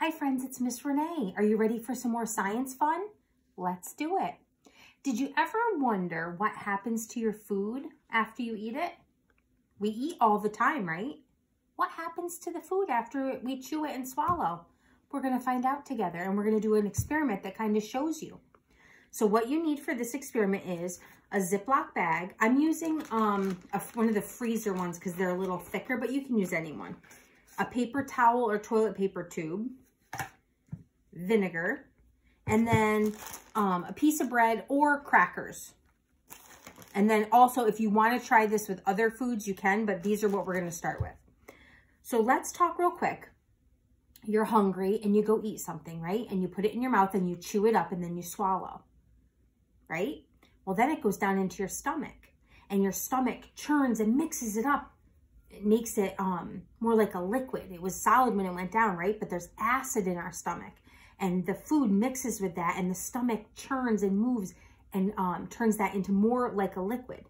Hi friends, it's Miss Renee. Are you ready for some more science fun? Let's do it. Did you ever wonder what happens to your food after you eat it? We eat all the time, right? What happens to the food after we chew it and swallow? We're going to find out together, and we're going to do an experiment that kind of shows you. So what you need for this experiment is a Ziploc bag. I'm using one of the freezer ones because they're a little thicker, but you can use any one. A paper towel or toilet paper tube, vinegar, and then a piece of bread or crackers. And then also, if you want to try this with other foods, you can, but these are what we're going to start with. So let's talk real quick. You're hungry and you go eat something, right? And you put it in your mouth and you chew it up and then you swallow, right? Well, then it goes down into your stomach, and your stomach churns and mixes it up. It makes it more like a liquid. It was solid when it went down, right? But there's acid in our stomach, and the food mixes with that, and the stomach churns and moves and turns that into more like a liquid.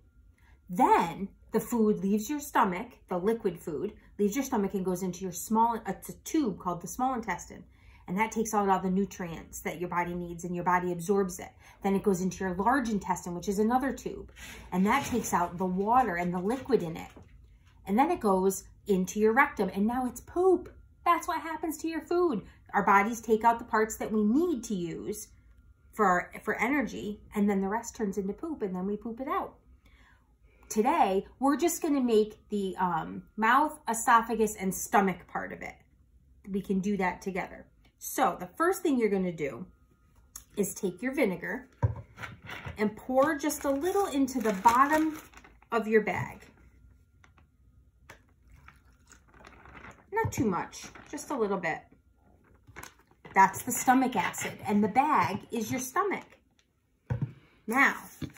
Then the food leaves your stomach, the liquid food, leaves your stomach and goes into your it's a tube called the small intestine. And that takes out all the nutrients that your body needs, and your body absorbs it. Then it goes into your large intestine, which is another tube. And that takes out the water and the liquid in it. And then it goes into your rectum, and now it's poop. That's what happens to your food. Our bodies take out the parts that we need to use for energy, and then the rest turns into poop, and then we poop it out. Today, we're just gonna make the mouth, esophagus, and stomach part of it. We can do that together. So the first thing you're gonna do is take your vinegar and pour just a little into the bottom of your bag. Not too much, just a little bit. That's the stomach acid, and the bag is your stomach. Now,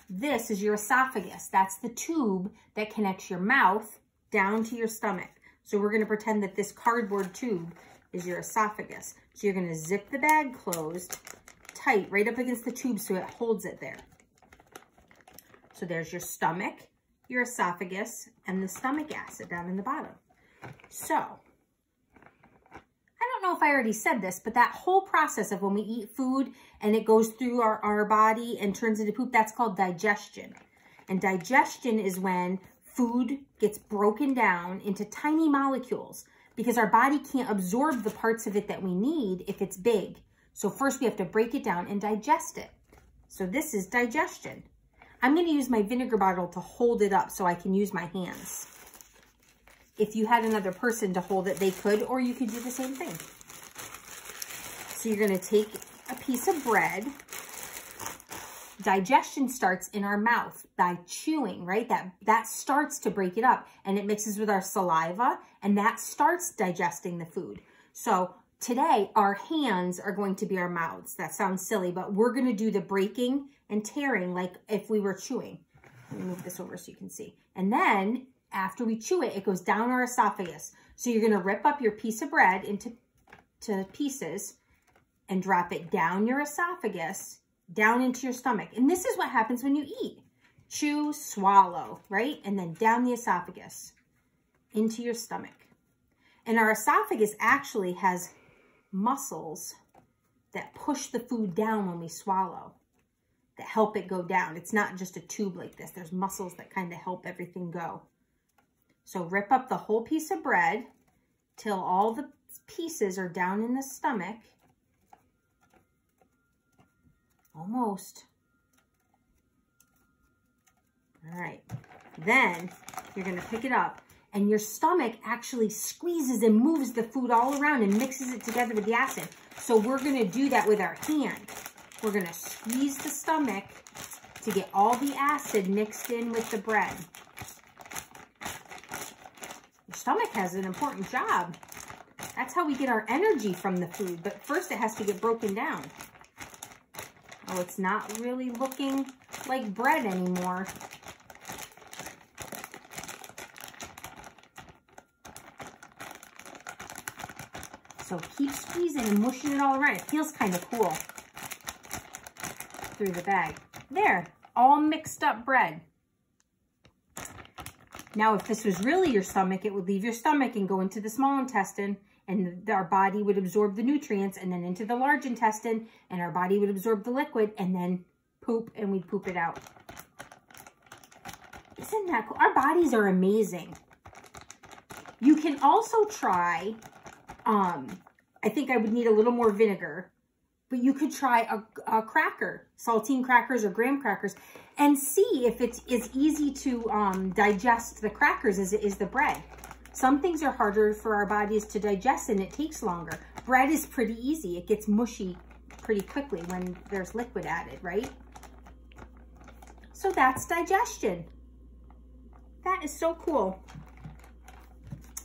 this is your esophagus. That's the tube that connects your mouth down to your stomach. So we're gonna pretend that this cardboard tube is your esophagus. So you're gonna zip the bag closed tight right up against the tube so it holds it there. So there's your stomach, your esophagus, and the stomach acid down in the bottom. So, I don't know if I already said this, but that whole process of when we eat food and it goes through our body and turns into poop, that's called digestion. And digestion is when food gets broken down into tiny molecules, because our body can't absorb the parts of it that we need if it's big. So first we have to break it down and digest it. So this is digestion. I'm going to use my vinegar bottle to hold it up so I can use my hands. If you had another person to hold it, they could, or you could do the same thing. So you're going to take a piece of bread. Digestion starts in our mouth by chewing, right? That starts to break it up, and it mixes with our saliva, and that starts digesting the food. So today, our hands are going to be our mouths. That sounds silly, but we're going to do the breaking and tearing like if we were chewing. Let me move this over so you can see. And then after we chew it, it goes down our esophagus. So you're going to rip up your piece of bread into pieces and drop it down your esophagus, down into your stomach. And this is what happens when you eat. Chew, swallow, right? And then down the esophagus into your stomach. And our esophagus actually has muscles that push the food down when we swallow, that help it go down. It's not just a tube like this. There's muscles that kind of help everything go. So rip up the whole piece of bread till all the pieces are down in the stomach. Almost. All right. Then you're going to pick it up, and your stomach actually squeezes and moves the food all around and mixes it together with the acid. So we're going to do that with our hand. We're going to squeeze the stomach to get all the acid mixed in with the bread. Your stomach has an important job. That's how we get our energy from the food, but first it has to get broken down. Oh, it's not really looking like bread anymore. So keep squeezing and mushing it all around. It feels kind of cool through the bag. There, all mixed up bread. Now, if this was really your stomach, it would leave your stomach and go into the small intestine and our body would absorb the nutrients and then into the large intestine, and our body would absorb the liquid and then poop, and we'd poop it out. Isn't that cool? Our bodies are amazing. You can also try, I think I would need a little more vinegar, but you could try a cracker, saltine crackers or graham crackers, and see if it's as easy to digest the crackers as it is the bread. Some things are harder for our bodies to digest and it takes longer. Bread is pretty easy. It gets mushy pretty quickly when there's liquid added, right? So that's digestion. That is so cool.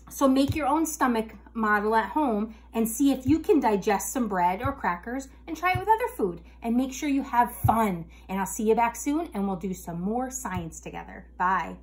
So make your own stomach model at home and see if you can digest some bread or crackers, and try it with other food, and make sure you have fun. And I'll see you back soon, and we'll do some more science together. Bye.